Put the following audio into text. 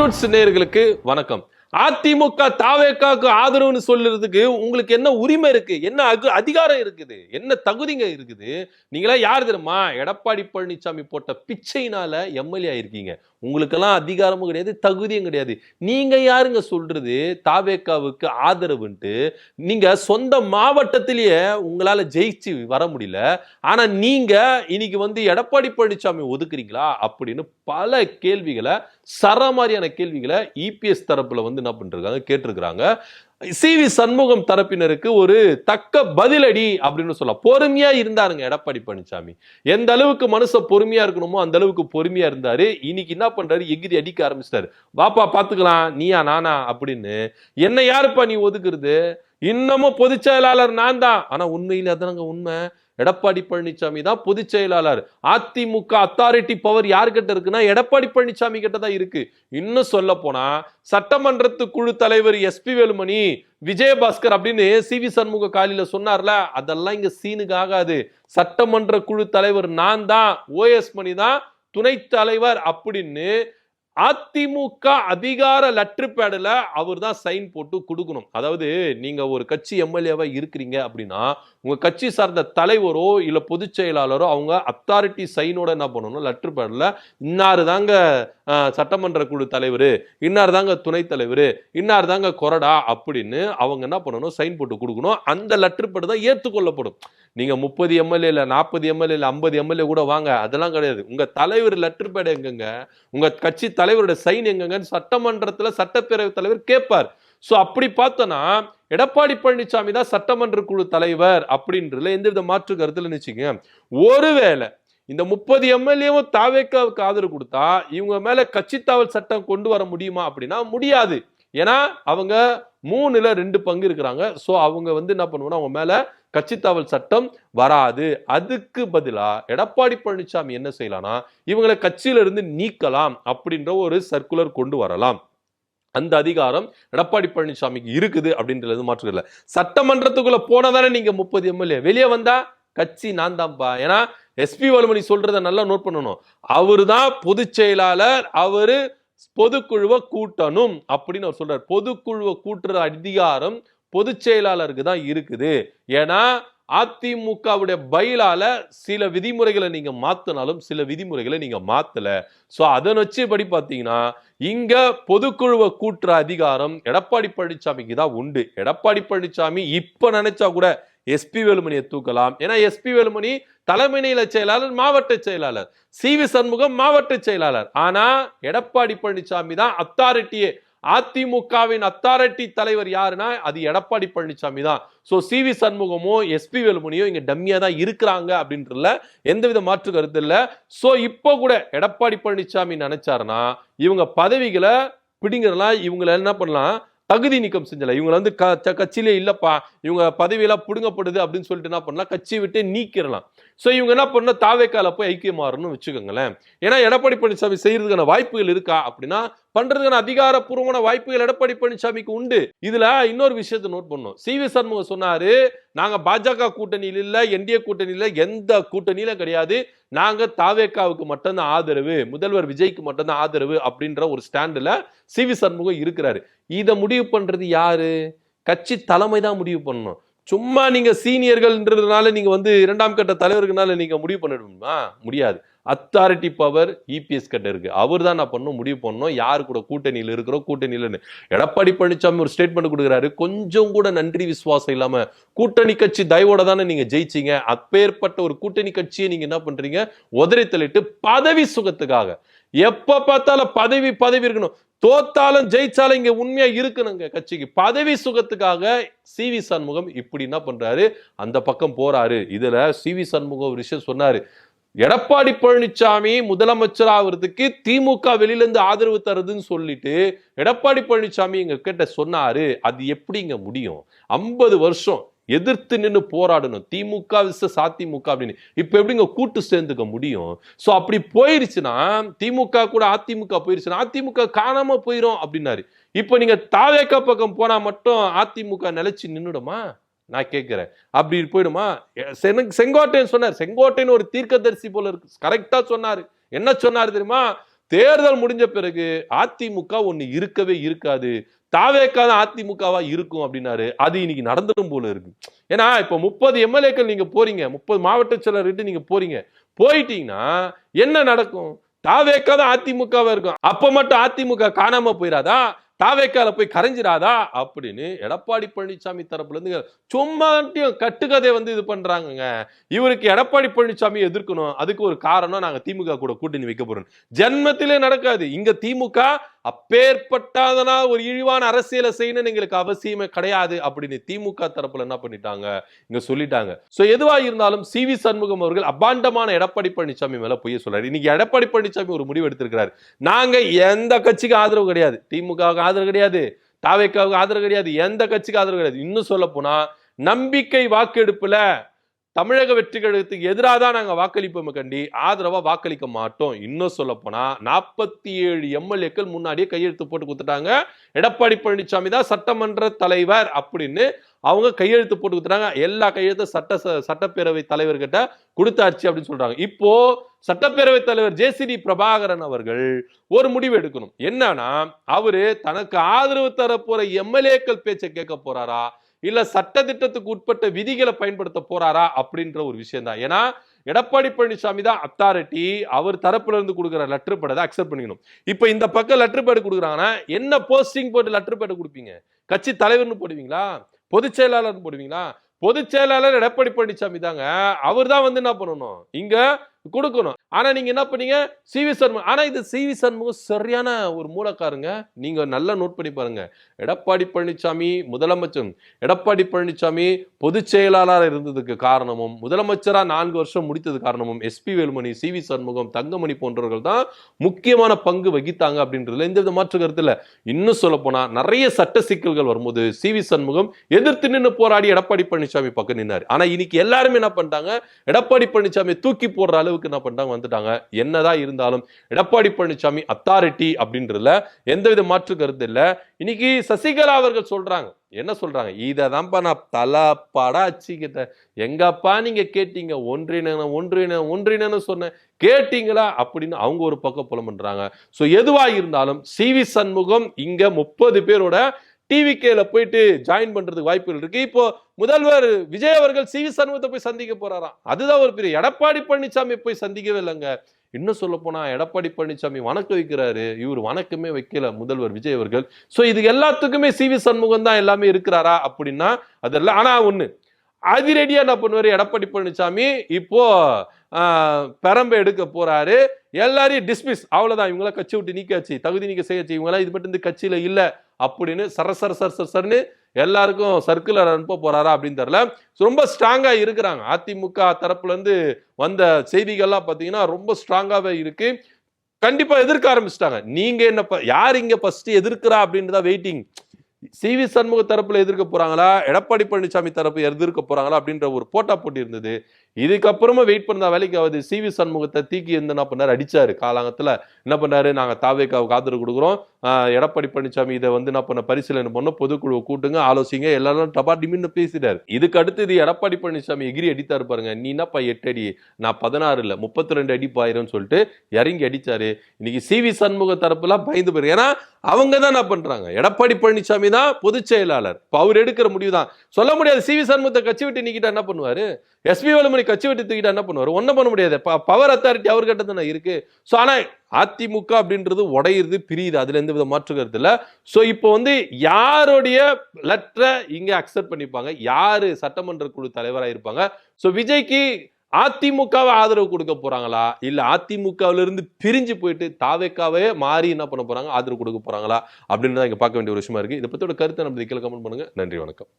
Roots நேயர்களுக்கு வணக்கம். அதிமுக தாவேகாக்கு ஆதரவுன்னு சொல்றதுக்கு உங்களுக்கு என்ன உரிமை இருக்கு? என்ன அதிகாரம் இருக்குது? என்ன தகுதிங்க இருக்குது? நீங்களா யார் தெரியுமா? எடப்பாடி பழனிசாமி போட்ட பிச்சையினால எம்எல்ஏ ஆயிருக்கீங்க. உங்களுக்கெல்லாம் அதிகாரமும் கிடையாது, தகுதியும் கிடையாது. நீங்க யாருங்க சொல்றது தாவேகாவுக்கு ஆதரவுன்ட்டு? நீங்க சொந்த மாவட்டத்திலேயே உங்களால ஜெயிச்சு வர முடியல. ஆனா நீங்க இன்னைக்கு எடப்பாடி பழனிசாமி ஒதுக்குறீங்களா அப்படின்னு பல கேள்விகளை சரமாரியான கேள்விகளை இபிஎஸ் தரப்புல என்ன பண்றாங்க கேட்டிருக்கிறாங்க. சிவி சண்முகம் தரப்பினருக்கு ஒரு தக்க பதிலடி அப்படின்னு சொல்லலாம். பொறுமையா இருந்தாருங்க எடப்பாடி பழனிசாமி. எந்த அளவுக்கு மனுஷ பொறுமையா இருக்கணுமோ அந்த அளவுக்கு பொறுமையா இருந்தாரு. இன்னைக்கு என்ன பண்றாரு? எகிரி அடிக்க ஆரம்பிச்சிட்டாரு. வாப்பா பாத்துக்கலாம், நீயா நானா அப்படின்னு. என்ன யாருப்பா நீ ஒதுக்குறது? இன்னமும் பொதுச் செயலாளர் நான் தான். ஆனா உண்மையில அதானங்க உண்மை. எடப்பாடி பழனிசாமி தான் பொதுச் செயலாளர். அதிமுக அத்தாரிட்டி பவர் யாருக்கிட்ட இருக்குன்னா எடப்பாடி பழனிசாமி கிட்ட தான் இருக்கு. இன்னும் சொல்ல போனா சட்டமன்றத்து குழு தலைவர் எஸ்பி வேலுமணி, விஜயபாஸ்கர் அப்படின்னு சிவி சண்முக காலையில சொன்னார்ல, அதெல்லாம் இங்க சீனுக்கு ஆகாது. சட்டமன்ற குழு தலைவர் நான் தான், ஓஎஸ் மணி தான் துணைத் தலைவர் அப்படின்னு அதிமுக அதிகார லெட்டர் பேடுல அவர் தான் சைன் போட்டு கொடுக்கணும். அதாவது நீங்க ஒரு கட்சி எம்எல்ஏவா இருக்கிறீங்க அப்படின்னா உங்க கட்சி சார்ந்த தலைவரோ இல்ல பொதுச் செயலாளரோ அவங்க அத்தாரிட்டி சைனோட என்ன பண்ணணும்? லெட்டர் பேட்ல இன்னாரு தாங்க சட்டமன்ற குழு தலைவர், இன்னார் தாங்க துணைத் தலைவர், இன்னார் தாங்க கொறடா அப்படின்னு அவங்க என்ன பண்ணணும்? சைன் போட்டு கொடுக்கணும். அந்த லெட்டர் பேடு தான் ஏற்றுக்கொள்ளப்படும். நீங்க 30 எம்எல்ஏ இல்ல 40 எம்எல்ஏ இல்ல 50 எம்எல்ஏ கூட வாங்க, அதெல்லாம் கிடையாது. உங்க தலைவர் லெட்டர் பேடு எங்கங்க? உங்க கட்சி தலைவரோட சைன் எங்கன்னு சட்டமன்றத்துல சட்டப்பேரவை தலைவர் கேட்பார். சோ அப்படி பார்த்தோன்னா எடப்பாடி பழனிசாமி தான் சட்டமன்ற குழு தலைவர் அப்படின்றதுல எந்தவித மாற்று கருத்துல நினைச்சுங்க. ஒருவேளை இந்த 30 எம்எல்ஏவும் தாவேக்காவுக்கு ஆதரவு கொடுத்தா இவங்க மேல கட்சி தாவல் சட்டம் கொண்டு வர முடியுமா அப்படின்னா முடியாது. ஏன்னா அவங்க 3ல் 2 பங்கு இருக்கிறாங்க. சோ அவங்க என்ன பண்ணுவோம்னா அவங்க மேல கட்சி தாவல் சட்டம் வராது. அதுக்கு பதிலா எடப்பாடி பழனிசாமி என்ன செய்யலாம்னா இவங்களை கட்சியில இருந்து நீக்கலாம் அப்படின்ற ஒரு சர்க்குலர் கொண்டு வரலாம். அந்த அதிகாரம் எடப்பாடி பழனிசாமிக்கு இருக்குது அப்படின்றது மாற்றுக்கல. சட்டமன்றத்துக்குள்ள போனதானே நீங்க 30 எம்எல்ஏ, வெளியே வந்தா கட்சி நான் தான்ப்பா. ஏன்னா எஸ்பி வேலுமணி சொல்றத நல்லா நோட் பண்ணணும். அவரு தான் பொதுச் செயலாளர், அவரு பொதுக்குழுவை கூட்டணும் அப்படின்னு அவர் சொல்றாரு. பொதுக்குழுவை கூட்டுற அதிகாரம் பொதுச் செயலாளருக்கு தான் இருக்குது. ஏன்னா அதிமுகவுடைய பைலால சில விதிமுறைகளை நீங்க மாத்தினாலும் சில விதிமுறைகளை நீங்க மாத்தல. சோ அதன் வச்சுபடி பாத்தீங்கன்னா இங்க பொதுக்குழுவை கூட்டுற அதிகாரம் எடப்பாடி பழனிசாமிக்கு தான் உண்டு. எடப்பாடி பழனிசாமி இப்ப நினைச்சா கூட எஸ்பி வேலுமணியை தூக்கலாம். ஏன்னா எஸ்பி வேலுமணி தலைமை நில செயலாளர், மாவட்ட செயலாளர், சிவி சண்முகம் மாவட்ட செயலாளர். ஆனா எடப்பாடி பழனிசாமி தான் அத்தாரிட்டியே. அதிமுகவின் அத்தாரிட்டி தலைவர் யாருன்னா அது எடப்பாடி பழனிசாமி தான். சோ சிவி சண்முகமோ எஸ்பி வேலுமணியோ இங்க டம்மியா தான் இருக்கிறாங்க அப்படின்றதுல எந்தவித மாற்று கருத்து இல்ல. சோ இப்போ கூட எடப்பாடி பழனிசாமி நினைச்சாருன்னா இவங்க பதவிகளை பிடிங்கிறலாம், இவங்களை என்ன பண்ணலாம்? தகுதி நீக்கம் செஞ்சல. இவங்க கட்சியிலே இல்லப்பா, இவங்க பதவியெல்லாம் புடுங்கப்படுது அப்படின்னு சொல்லிட்டு என்ன பண்ணலாம்? கட்சி விட்டு நீக்கிடலாம். சோ இவங்க என்ன பண்ண தாவேக்கால போய் ஐக்கியமாறணும்னு வச்சுக்கோங்களேன். ஏன்னா எடப்பாடி பழனிசாமி செய்யறதுக்கான வாய்ப்புகள் இருக்கா அப்படின்னா பண்றதுக்கான அதிகாரப்பூர்வமான வாய்ப்புகள் எடப்பாடி பழனிசாமிக்கு உண்டு. இதுல இன்னொரு விஷயத்தை நோட் பண்ணும். சிவி சண்முகம் சொன்னாரு, நாங்க பாஜக கூட்டணியில் இல்ல, என்டிஏ கூட்டணியில எந்த கூட்டணியில கிடையாது, நாங்க தாவேக்காவுக்கு மட்டும்தான் ஆதரவு, முதல்வர் விஜய்க்கு மட்டும்தான் ஆதரவு அப்படின்ற ஒரு ஸ்டாண்டுல சிவி சண்முகம் இருக்கிறாரு. இதை முடிவு பண்றது யாரு? கட்சி தலைமை தான் முடிவு பண்ணணும். சும்மா நீங்க சீனியர்கள்ன்றதுனால நீங்க 2ஆம் கட்ட தலைவர்களால நீங்க முடிவு பண்ணிடுமா? முடியாது. அத்தாரிட்டி பவர் இபிஎஸ் கிட்ட இருக்கு. அவர் தான் நான் பண்ணணும், முடிவு பண்ணணும் யாரு கூட கூட்டணியில் இருக்கிறோம், கூட்டணியில. எடப்பாடி பழனிசாமி ஒரு ஸ்டேட்மெண்ட் கொடுக்குறாரு, கொஞ்சம் கூட நன்றி விசுவாசம் இல்லாம. கூட்டணி கட்சி தயவோட தானே நீங்க ஜெயிச்சீங்க. அப்பேற்பட்ட ஒரு கூட்டணி கட்சியை நீங்க என்ன பண்றீங்க? உதறி தள்ளிட்டு பதவி சுகத்துக்காக எப்ப பார்த்தாலும் பதவி பதவி இருக்கணும். தோத்தாலும் ஜெயிச்சாலும் இங்க உண்மையா இருக்கணுங்க கட்சிக்கு. பதவி சுகத்துக்காக சிவி சண்முகம் இப்படி என்ன பண்றாரு? அந்த பக்கம் போறாரு. இதுல சிவி சண்முகம் ஒரு விஷயம் சொன்னாரு. எடப்பாடி பழனிசாமி முதலமைச்சர் ஆகிறதுக்கு திமுக வெளியில இருந்து ஆதரவு தருதுன்னு சொல்லிட்டு எடப்பாடி பழனிசாமி எங்க கிட்ட சொன்னாரு. அது எப்படிங்க முடியும்? 50 வருஷம் எதிர்த்து நின்று போராடணும் திமுக விசஸ் அதிமுக அப்படின்னு. இப்ப எப்படிங்க கூட்டு சேர்ந்துக்க முடியும்? சோ அப்படி போயிருச்சுன்னா திமுக கூட அதிமுக போயிருச்சுன்னா அதிமுக காணாம போயிரும் அப்படின்னாரு. இப்ப நீங்க தாவேக்கா பக்கம் போனா மட்டும் அதிமுக நிலைச்சு நின்னுடுமா? நான் கேட்கிறேன். அப்படி போயிடுமா? செங்கோட்டையன் சொன்னார். செங்கோட்டையன் ஒரு தீர்க்கதரிசி போல இருக்கு. கரெக்டா சொன்னாரு. என்ன சொன்னாரு தெரியுமா? தேர்தல் முடிஞ்ச பிறகு அதிமுக ஒண்ணு இருக்கவே இருக்காது, தாவேக்காத அதிமுகவா இருக்கும் அப்படின்னாரு. அது இன்னைக்கு நடந்துடும் போல இருக்கு. ஏன்னா இப்ப 30 எம்எல்ஏக்கள் நீங்க போறீங்க, 30 மாவட்ட செயலர் நீங்க போறீங்க, போயிட்டீங்கன்னா என்ன நடக்கும்? தாவேக்காத அதிமுகவா இருக்கும். அப்ப மட்டும் அதிமுக காணாம போயிடாதா, தாவேக்கால போய் கரைஞ்சிராதா அப்படின்னு எடப்பாடி பழனிசாமி தரப்புல இருந்து சும்மா கட்டுக்கதை இது பண்றாங்க. இவருக்கு எடப்பாடி பழனிசாமி எதிர்க்கணும், அதுக்கு ஒரு காரணம் நாங்க திமுக கூட கூட்டணி வைக்க போறோம். ஜென்மத்திலே நடக்காது. இங்க திமுக அப்பேற்பட்டாதனா ஒரு இழிவான அரசியலை செய்யணும்னு எங்களுக்கு அவசியமே கிடையாது அப்படின்னு திமுக தரப்புல என்ன பண்ணிட்டாங்க, இங்க சொல்லிட்டாங்க. சோ எதுவா இருந்தாலும் சி.வி. சண்முகம் அவர்கள் அபாண்டமான எடப்பாடி பழனிசாமி மேல பொய்ய சொல்றாரு. இன்னைக்கு எடப்பாடி பழனிசாமி ஒரு முடிவு எடுத்திருக்கிறார். நாங்க எந்த கட்சிக்கு ஆதரவு கிடையாது, திமுக ஆதரவு கிடையாது, தாவேக்காவுக்கு ஆதரவு கிடையாது, எந்த கட்சிக்கு ஆதரவு கிடையாது. இன்னும் சொல்ல போனா நம்பிக்கை வாக்கெடுப்புல தமிழக வெற்றி கழகத்துக்கு எதிராக தான் நாங்க வாக்களிப்போம் கண்டி ஆதரவா வாக்களிக்க மாட்டோம். இன்னும் சொல்ல போனா 47 எம்எல்ஏக்கள் முன்னாடியே கையெழுத்து போட்டு கொடுத்துட்டாங்க. எடப்பாடி பழனிசாமி தான் சட்டமன்ற தலைவர் அப்படின்னு அவங்க கையெழுத்து போட்டு கொடுத்துட்டாங்க. எல்லா கையெழுத்தும் சட்டப்பேரவை தலைவர்கிட்ட கொடுத்தாச்சு அப்படின்னு சொல்றாங்க. இப்போ சட்டப்பேரவை தலைவர் ஜே.சி.டி. பிரபாகரன் அவர்கள் ஒரு முடிவு எடுக்கணும். என்னன்னா அவரு தனக்கு ஆதரவு தர போற எம்எல்ஏக்கள் பேச்சை கேட்க போறாரா, இல்ல சட்ட திட்டத்துக்கு உட்பட்ட விதிகளை பயன்படுத்த போறாரா அப்படின்ற ஒரு விஷயம் தான். ஏன்னா எடப்பாடி பழனிசாமி தான் அத்தாரிட்டி, அவர் தரப்புல இருந்து கொடுக்குற லெட்டர் பேடை அக்செப்ட் பண்ணிக்கணும். இப்ப இந்த பக்கம் லெட்டர் பேடு கொடுக்குறாங்கன்னா என்ன போஸ்டிங் போட்டு லெட்டர் பேடு கொடுப்பீங்க? கட்சி தலைவர்னு போடுவீங்களா, பொதுச் செயலாளர் போடுவீங்களா? பொதுச் செயலாளர் எடப்பாடி பழனிசாமி தாங்க, அவர் தான் என்ன பண்ணணும், இங்க கொடுக்கணும். ஆனா நீங்க என்ன பண்ணீங்க, சி.வி. சண்முகம். ஆனா இது சி.வி. சண்முகம் சரியான ஒரு மூலக்காரங்க. நீங்க நல்லா நோட் பண்ணி பாருங்க. எடப்பாடி பழனிசாமி முதலமைச்சர், எடப்பாடி பழனிசாமி பொதுச் செயலாளர் இருந்ததுக்கு காரணமும், முதலமைச்சரா 4 வருஷம் முடித்தது காரணமும் எஸ்.பி. வேலுமணி, சி.வி. சண்முகம், தங்கமணி போன்றவர்கள் தான் முக்கியமான பங்கு வகித்தாங்க அப்படின்றதுல எந்த மாற்று கருத்து இல்ல. இன்னும் சொல்ல போனா நிறைய சட்ட சிக்கல்கள் வரும்போது சி.வி. சண்முகம் எதிர்த்து நின்று போராடி எடப்பாடி பழனிசாமி பக்கம் நின்னாரு. ஆனா இன்னைக்கு எல்லாருமே என்ன பண்ணிட்டாங்க, எடப்பாடி பழனிசாமி தூக்கி போடுற அளவுக்கு என்ன பண்ணிட்டாங்க வந்துட்டாங்க. என்னதான் இருந்தாலும் எடப்பாடி பழனிசாமி அத்தாரிட்டி அப்படின்றதுல எந்தவித மாற்று கருத்து இல்ல. இன்னைக்கு சசிகலா அவர்கள் சொல்றாங்க, என்ன சொல்றாங்க, இததான்ப்பா நான் தலப்படா அச்சுக்கிட்டேன், எங்கப்பா நீங்க கேட்டீங்க, ஒன்றினு சொன்ன கேட்டீங்களா அப்படின்னு அவங்க ஒரு பக்கம் புலம்புறாங்க. சோ எதுவா இருந்தாலும் சி.வி. சண்முகம் இங்க 30 பேரோட டிவிகேல போயிட்டு ஜாயின் பண்றதுக்கு வாய்ப்புகள் இருக்கு. இப்போ முதல்வர் விஜய் அவர்கள் சி.வி. சண்முகத்தை போய் சந்திக்க போறாராம். அதுதான் ஒரு பெரிய, எடப்பாடி பழனிசாமி போய் சந்திக்கவே இல்லைங்க. இன்னும் சொல்ல போனா எடப்பாடி பழனிசாமி வணக்கம் வைக்கிறாரு, இவர் வணக்கமே வைக்கல முதல்வர் விஜய் அவர்கள். சோ இது எல்லாத்துக்குமே சி.வி. சண்முகம் தான் எல்லாமே இருக்கிறாரா அப்படின்னா அதெல்லாம். ஆனா ஒண்ணு அதிரடியா என்ன பண்ணுவாரு எடப்பாடி பழனிசாமி, இப்போ பெரம்பை எடுக்க போறாரு, எல்லாரையும் டிஸ்மிஸ், அவ்வளவுதான், இவங்கள கட்சி விட்டு நீக்காச்சு, தகுதி நீக்க செய்யாச்சு, இவங்களா இது மட்டும் இந்த கட்சியில இல்ல அப்படின்னு சரசர்னு எல்லாருக்கும் சர்க்குலர் அனுப்ப போறாரா அப்படின்னு தெரியல. ரொம்ப ஸ்ட்ராங்கா இருக்கிறாங்க. அதிமுக தரப்புல இருந்து வந்த செய்திகள்லாம் பாத்தீங்கன்னா ரொம்ப ஸ்ட்ராங்காவே இருக்கு. கண்டிப்பா எதிர்க்க ஆரம்பிச்சிட்டாங்க. நீங்க என்ன யார் இங்க ஃபர்ஸ்ட் எதிர்க்கிறா அப்படின்றத வெயிட்டிங். சி.வி. சண்முக தரப்புல எதிர்க்க போறாங்களா, எடப்பாடி பழனிசாமி தரப்பு எதிர்க்க போறாங்களா அப்படின்ற ஒரு போட்டா போட்டி இருந்தது. இதுக்கப்புறமா வெயிட் பண்ண வேலைக்கு ஆகுது. சி.வி. சண்முகத்தை தீக்கி என்ன பண்ணாரு, அடிச்சாரு. காலாங்கத்துல என்ன பண்ணாரு, நாங்க தாவேக்காவுக்கு ஆதரவு கொடுக்குறோம், எடப்பாடி பழனிசாமி இதை என்ன பண்ண பரிசீலனை பண்ண, பொதுக்குழுவை கூட்டுங்க, ஆலோசிங்க, எல்லாரும் டபாடிமின்னு பேசிட்டாரு. இதுக்கு அடுத்தது எடப்பாடி பழனிசாமி எகிரி அடித்தாரு பாருங்க. நீ என்னப்பா 8 அடி, நான் 16 இல்ல 32 அடி பாயிரும் சொல்லிட்டு இறங்கி அடிச்சாரு. இன்னைக்கு சி.வி. சண்முக தரப்புல பயந்து போயிரு. ஏன்னா அவங்க தான் என்ன பண்றாங்க, எடப்பாடி பழனிசாமி தான் பொதுச் செயலாளர், அவர் எடுக்கிற முடிவு தான் சொல்ல முடியாது. சி.வி. சண்முகத்தை கட்சி விட்டு நீக்கிட்டா என்ன பண்ணுவாரு, எஸ்.பி. வேலுமணி கட்சி விட்டு தூக்கிட்டா என்ன பண்ணுவாரு, ஒன்னும் பண்ண முடியாது. பவர் அத்தாரிட்டி அவர்கிட்ட தானே இருக்கு. சோ ஆனா அதிமுக அப்படின்றது உடையுது, பிரியுது, அதுல எந்த வித மாற்று கருத்து இல்ல. சோ இப்போ யாருடைய லெட்டரை இங்க அக்செப்ட் பண்ணிப்பாங்க, யாரு சட்டமன்ற குழு தலைவராக இருப்பாங்க. சோ விஜய்க்கு அதிமுகவை ஆதரவு கொடுக்க போறாங்களா, இல்ல அதிமுகவில இருந்து பிரிஞ்சு போயிட்டு தாவேக்காவே மாறி என்ன பண்ண போறாங்க, ஆதரவு கொடுக்க போறாங்களா அப்படின்னு தான் இங்க பார்க்க வேண்டிய ஒரு விஷயமா இருக்கு. இதை பத்தியோட கருத்தை நம்ம கீழே கமெண்ட் பண்ணுங்க. நன்றி, வணக்கம்.